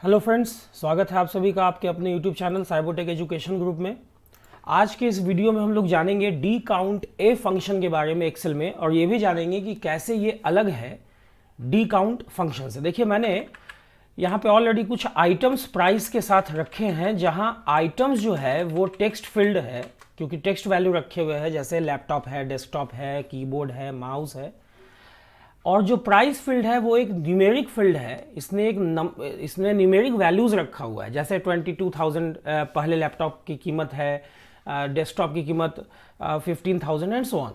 Hello friends, स्वागत है आप सभी का आपके अपने YouTube channel Cybotech education group में। आज के इस वीडियो में हम लोग जानेंगे डी काउंट ए फंक्शन के बारे में एक्सेल में, और ये भी जानेंगे कि कैसे ये अलग है डी काउंट फंक्शन से। देखिए, मैंने यहाँ पे ऑलरेडी कुछ आइटम्स प्राइस के साथ रखे हैं, जहाँ आइटम्स जो है वो टेक्स्ट फील्ड है, क्योंकि टेक्स्ट वैल्यू रखे हुए हैं, जैसे लैपटॉप है, डेस्कटॉप है, कीबोर्ड है, माउस है। और जो प्राइस फील्ड है वो एक न्यूमेरिक फील्ड है। इसने न्यूमेरिक वैल्यूज़ रखा हुआ है, जैसे 22,000 पहले लैपटॉप की कीमत है, डेस्कटॉप की कीमत 15,000 एंड सो ऑन।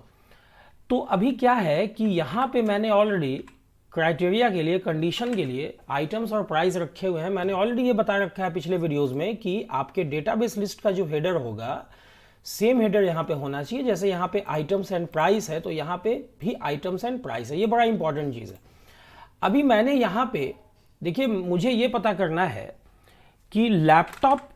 तो अभी क्या है कि यहाँ पे मैंने ऑलरेडी क्राइटेरिया के लिए, कंडीशन के लिए आइटम्स और प्राइस रखे हुए हैं। मैंने ऑलरेडी ये बता रखा है पिछले वीडियोज़ में कि आपके डेटाबेस लिस्ट का जो हेडर होगा, सेम हेडर यहाँ पे होना चाहिए। जैसे यहाँ पे आइटम्स एंड प्राइस है, तो यहाँ पे भी आइटम्स एंड प्राइस है। ये बड़ा इंपॉर्टेंट चीज़ है। अभी मैंने यहाँ पे देखिए, मुझे ये पता करना है कि लैपटॉप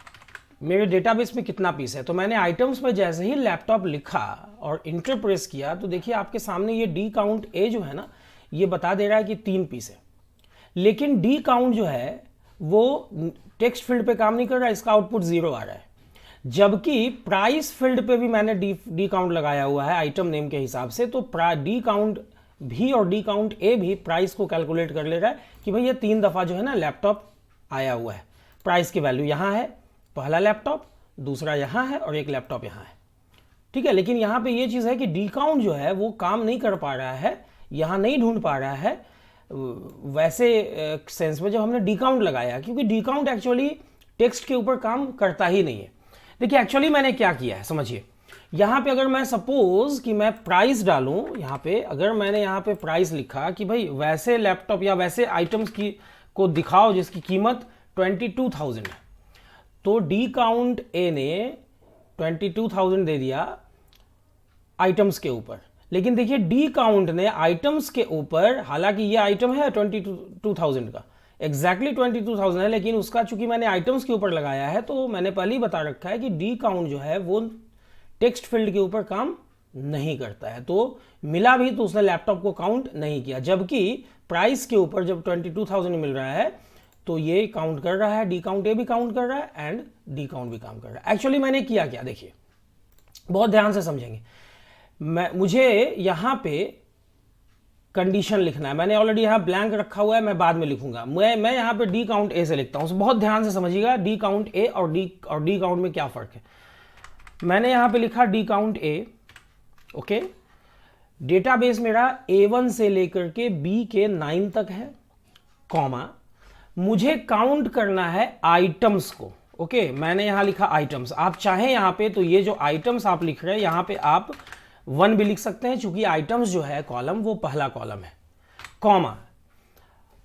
मेरे डेटाबेस में कितना पीस है। तो मैंने आइटम्स में जैसे ही लैपटॉप लिखा और इंटर प्रेस किया, तो देखिए आपके सामने ये डी काउंट ए जो है ना, ये बता दे रहा है कि 3 पीस है। लेकिन डी काउंट जो है वो टेक्स्ट फील्ड पे काम नहीं कर रहा, इसका आउटपुट 0 आ रहा है। जबकि प्राइस फील्ड पे भी मैंने डी काउंट लगाया हुआ है आइटम नेम के हिसाब से। तो डी काउंट भी और डी काउंट ए भी प्राइस को कैलकुलेट कर ले रहा है कि भाई ये 3 दफ़ा जो है ना लैपटॉप आया हुआ है। प्राइस की वैल्यू यहाँ है, पहला लैपटॉप, दूसरा यहाँ है और एक लैपटॉप यहाँ है, ठीक है। लेकिन यहाँ पे ये चीज़ है कि डी काउंट जो है वो काम नहीं कर पा रहा है, यहाँ नहीं ढूंढ पा रहा है वैसे सेंस में जब हमने डी काउंट लगाया, क्योंकि डी काउंट एक्चुअली टेक्स्ट के ऊपर काम करता ही नहीं है। देखिए एक्चुअली मैंने क्या किया है, समझिए। यहाँ पे अगर मैं सपोज कि मैं प्राइस डालूं, यहाँ पे अगर मैंने यहाँ पे प्राइस लिखा कि भाई वैसे लैपटॉप या वैसे आइटम्स की को दिखाओ जिसकी कीमत 22,000 है, तो डी काउंट ए ने 22,000 दे दिया आइटम्स के ऊपर। लेकिन देखिए डी काउंट ने आइटम्स के ऊपर, हालांकि ये आइटम है 22,000 का, एग्जैक्टली 22,000 है, लेकिन उसका चूंकि मैंने आइटम्स के ऊपर लगाया है, तो मैंने पहले ही बता रखा है कि डी काउंट जो है वो टेक्स्ट फील्ड के ऊपर काम नहीं करता है। तो मिला भी तो उसने लैपटॉप को काउंट नहीं किया, जबकि प्राइस के ऊपर जब 22,000 मिल रहा है तो ये काउंट कर रहा है, डी काउंट ए भी काउंट कर रहा है एंड डी काउंट भी काम कर रहा है। एक्चुअली मैंने किया क्या, देखिए बहुत ध्यान से समझेंगे। मुझे यहाँ पे कंडीशन लिखना है। मैंने ऑलरेडी यहाँ ब्लैंक रखा हुआ है, मैं बाद में लिखूंगा। मैं यहाँ पे डी काउंट ए से लिखता हूँ। बहुत ध्यान से समझिएगा डी काउंट ए और डी काउंट में क्या फर्क है। मैंने यहाँ पे लिखा डी काउंट ए, ओके। डेटाबेस मेरा A1 से लेकर के B के 9 तक है, कॉमा मुझे काउंट करना है आइटम्स को, ओके। मैंने यहाँ लिखा आइटम्स। आप चाहें यहाँ पे तो ये जो आइटम्स आप लिख रहे हैं यहाँ पे आप 1 भी लिख सकते हैं, चूंकि आइटम्स जो है कॉलम वो पहला कॉलम है, कॉमा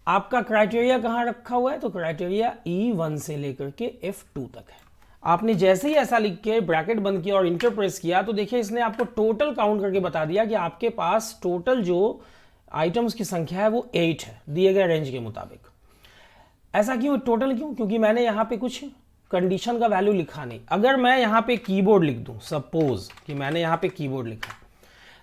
आपका क्राइटेरिया कहाँ रखा हुआ है, तो क्राइटेरिया E1 से लेकर के F2 तक है। आपने जैसे ही ऐसा लिख के ब्रैकेट बंद किया और इंटर प्रेस किया, तो देखिए इसने आपको टोटल काउंट करके बता दिया कि आपके पास टोटल जो आइटम्स की संख्या है वो 8 है, दिए गए रेंज के मुताबिक। ऐसा क्यों, टोटल क्यों? क्योंकि मैंने यहाँ पे कुछ कंडीशन का वैल्यू लिखा नहीं। अगर मैं यहाँ पे कीबोर्ड लिख दूं, सपोज कि मैंने यहाँ पे कीबोर्ड लिखा,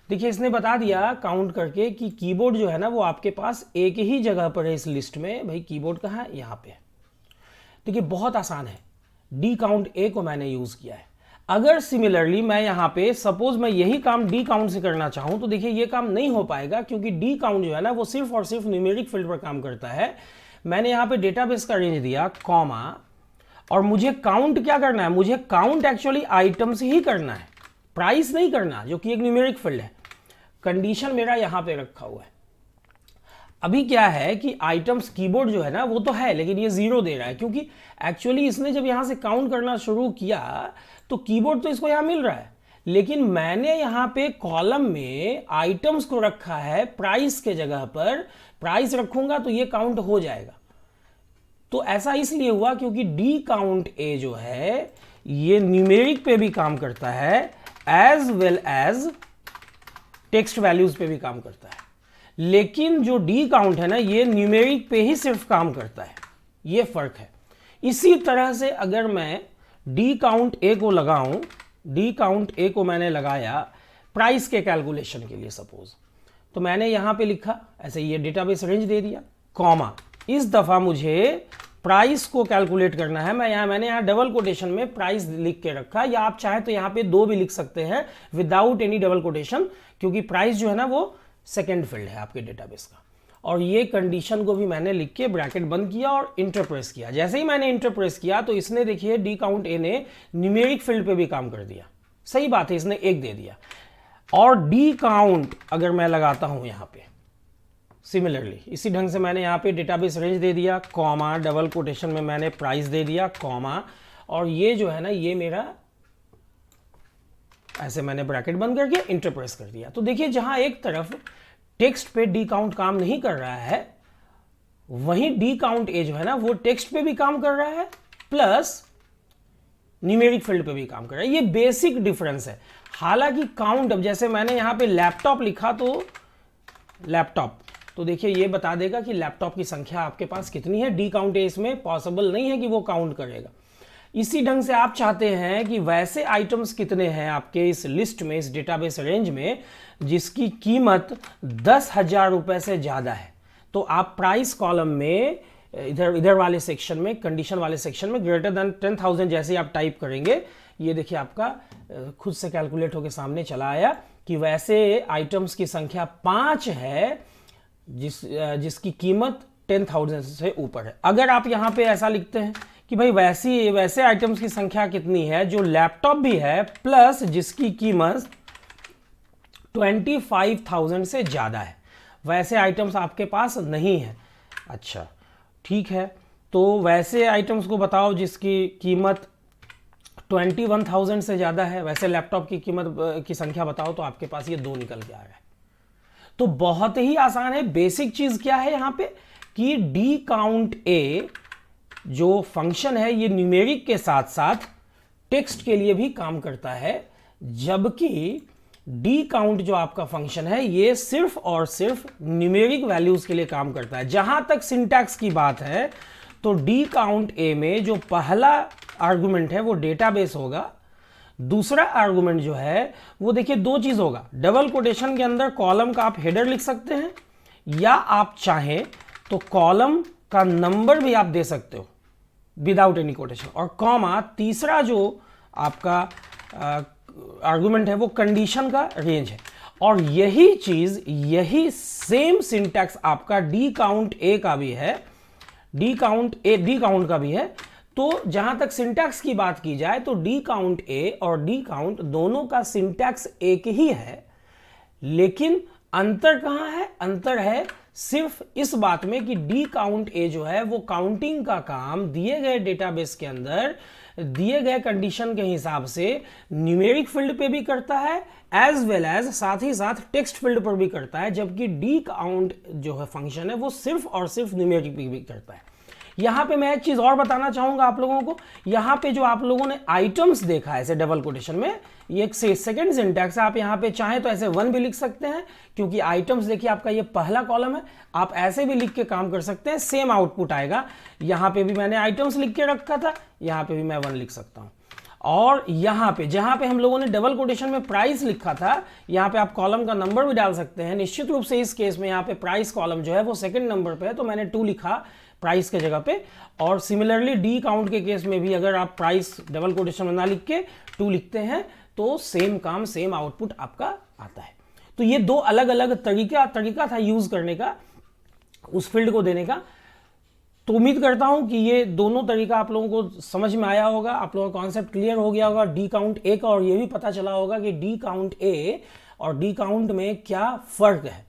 देखिए इसने बता दिया काउंट करके कि कीबोर्ड जो है ना वो आपके पास एक ही जगह पर है इस लिस्ट में। भाई कीबोर्ड कहाँ है, यहाँ पे। देखिए बहुत आसान है, डी काउंट ए को मैंने यूज किया है। अगर सिमिलरली मैं यहाँ पे सपोज मैं यही काम डी काउंट से करना चाहूँ, तो देखिए ये काम नहीं हो पाएगा, क्योंकि डी काउंट जो है ना वो सिर्फ और सिर्फ न्यूमेरिक फील्ड पर काम करता है। मैंने यहाँ पे डेटाबेस का रेंज दिया, कॉमा, और मुझे काउंट क्या करना है, मुझे काउंट एक्चुअली आइटम्स ही करना है, प्राइस नहीं करना, जो कि एक न्यूमेरिक फील्ड है। कंडीशन मेरा यहां पे रखा हुआ है। अभी क्या है कि आइटम्स कीबोर्ड जो है ना वो तो है, लेकिन ये 0 दे रहा है, क्योंकि एक्चुअली इसने जब यहां से काउंट करना शुरू किया तो कीबोर्ड तो इसको यहां मिल रहा है, लेकिन मैंने यहां पे कॉलम में आइटम्स को रखा है प्राइस के जगह पर। प्राइस रखूंगा तो ये काउंट हो जाएगा। तो ऐसा इसलिए हुआ क्योंकि डी काउंट ए जो है ये न्यूमेरिक पे भी काम करता है as well as text values पे भी काम करता है। लेकिन जो डी काउंट है ना ये न्यूमेरिक पे ही सिर्फ काम करता है, ये फर्क है। इसी तरह से अगर मैं डी काउंट ए को लगाऊं, डी काउंट ए को मैंने लगाया प्राइस के कैलकुलेशन के लिए सपोज, तो मैंने यहां पे लिखा ऐसे, ये डेटाबेस रेंज दे दिया, कॉमा इस दफा मुझे प्राइस को कैलकुलेट करना है, मैंने यहाँ डबल कोटेशन में प्राइस लिख के रखा, या आप चाहे तो यहाँ पे 2 भी लिख सकते हैं विदाउट एनी डबल कोटेशन, क्योंकि प्राइस जो है ना वो सेकेंड फील्ड है आपके डेटाबेस का। और ये कंडीशन को भी मैंने लिख के ब्रैकेट बंद किया और इंटर प्रेस किया। जैसे ही मैंने इंटर प्रेस किया तो इसने देखिए डी काउंट ए ने न्यूमेरिक फील्ड पे भी काम कर दिया। सही बात है, इसने 1 दे दिया। और डी काउंट अगर मैं लगाता हूं यहां पे सिमिलरली इसी ढंग से मैंने यहां पे डेटाबेस रेंज दे दिया, कॉमा, डबल कोटेशन में मैंने प्राइस दे दिया, कॉमा, और ये जो है ना ये मेरा ऐसे मैंने ब्रैकेट बंद करके इंटर प्रेस कर दिया। तो देखिए जहां एक तरफ टेक्स्ट पे डी काउंट काम नहीं कर रहा है, वहीं डी काउंट ए जो है ना वो टेक्स्ट पे भी काम कर रहा है प्लस न्यूमेरिक फील्ड पे भी काम कर रहा है। ये बेसिक डिफरेंस है। हालांकि काउंट, अब जैसे मैंने यहां पे लैपटॉप लिखा तो लैपटॉप, तो देखिए ये बता देगा कि लैपटॉप की संख्या आपके पास कितनी है। डी काउंट ए इसमें पॉसिबल नहीं है कि वो काउंट करेगा। इसी ढंग से आप चाहते हैं कि वैसे आइटम्स कितने हैं आपके इस लिस्ट में, इस डेटाबेस रेंज में, जिसकी कीमत 10,000 रुपए से ज्यादा है, तो आप प्राइस कॉलम में इधर वाले सेक्शन में, कंडीशन वाले सेक्शन में ग्रेटर देन 10,000 जैसे ही आप टाइप करेंगे, ये देखिए आपका खुद से कैलकुलेट होकर सामने चला आया कि वैसे आइटम्स की संख्या 5 है जिसकी कीमत 10,000 से ऊपर है। अगर आप यहां पे ऐसा लिखते हैं कि भाई वैसे आइटम्स की संख्या कितनी है जो लैपटॉप भी है प्लस जिसकी कीमत 25,000 से ज्यादा है, वैसे आइटम्स आपके पास नहीं है। अच्छा ठीक है, तो वैसे आइटम्स को बताओ जिसकी कीमत 21,000 से ज्यादा है, वैसे लैपटॉप की कीमत की संख्या बताओ, तो आपके पास ये 2 निकल के आ रहा है। तो बहुत ही आसान है। बेसिक चीज क्या है यहां पे कि डी काउंट ए जो फंक्शन है ये न्यूमेरिक के साथ साथ टेक्स्ट के लिए भी काम करता है, जबकि डी काउंट जो आपका फंक्शन है ये सिर्फ और सिर्फ न्यूमेरिक वैल्यूज के लिए काम करता है। जहां तक सिंटैक्स की बात है तो डी काउंट ए में जो पहला आर्गुमेंट है वो डेटाबेस होगा, दूसरा आर्गुमेंट जो है वो देखिए 2 चीज होगा। डबल कोटेशन के अंदर कॉलम का आप हेडर लिख सकते हैं, या आप चाहें तो कॉलम का नंबर भी आप दे सकते हो विदाउट एनी कोटेशन, और कॉमा, तीसरा जो आपका आर्गुमेंट है वो कंडीशन का रेंज है। और यही चीज, यही सेम सिंटैक्स आपका डी काउंट ए का भी है, डी काउंट का भी है। तो जहां तक सिंटैक्स की बात की जाए तो डी काउंट ए और डी काउंट दोनों का सिंटैक्स एक ही है, लेकिन अंतर कहां है? अंतर है सिर्फ इस बात में कि डी काउंट ए जो है वो काउंटिंग का काम दिए गए डेटाबेस के अंदर दिए गए कंडीशन के हिसाब से न्यूमेरिक फील्ड पे भी करता है, एज वेल एज साथ ही साथ टेक्स्ट फील्ड पर भी करता है, जबकि डी काउंट जो है फंक्शन है वो सिर्फ और सिर्फ न्यूमेरिक पे भी करता है। यहां पे मैं एक चीज और बताना चाहूंगा आप लोगों को। यहां पे जो आप लोगों ने आइटम्स देखा है ऐसे डबल कोटेशन में, ये एक सेकंड सिंटैक्स है। आप यहां पे चाहें तो ऐसे 1 भी लिख सकते हैं, क्योंकि आइटम्स देखिए आपका ये पहला कॉलम है। आप ऐसे भी लिख के काम कर सकते हैं, सेम आउटपुट आएगा। यहां पे भी मैंने आइटम्स लिख के रखा था, यहां पे भी मैं 1 लिख सकता हूं। और यहां पे जहां पे हम लोगों ने डबल कोटेशन में प्राइस लिखा था, यहां पे आप कॉलम का नंबर भी डाल सकते हैं। निश्चित रूप से इस केस में यहां पे प्राइस कॉलम जो है वो सेकंड नंबर पे है, तो मैंने 2 लिखा प्राइस के जगह पे। और सिमिलरली डी काउंट के केस में भी अगर आप प्राइस डबल कोटेशन में ना लिख के 2 लिखते हैं तो सेम काम, सेम आउटपुट आपका आता है। तो ये 2 अलग अलग तरीका था यूज करने का, उस फील्ड को देने का। तो उम्मीद करता हूं कि ये दोनों तरीका आप लोगों को समझ में आया होगा, आप लोगों का कॉन्सेप्ट क्लियर हो गया होगा डी काउंट ए का, और ये भी पता चला होगा कि डी काउंट ए और डी काउंट में क्या फर्क है।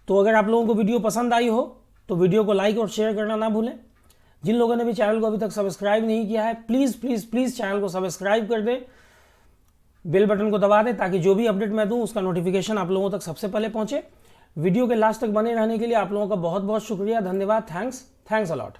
तो अगर आप लोगों को वीडियो पसंद आई हो तो वीडियो को लाइक और शेयर करना ना भूलें। जिन लोगों ने भी चैनल को अभी तक सब्सक्राइब नहीं किया है, प्लीज प्लीज प्लीज चैनल को सब्सक्राइब कर दें, बेल बटन को दबा दें, ताकि जो भी अपडेट मैं दूं उसका नोटिफिकेशन आप लोगों तक सबसे पहले पहुंचे। वीडियो के लास्ट तक बने रहने के लिए आप लोगों का बहुत बहुत शुक्रिया, धन्यवाद, थैंक्स अ लॉट।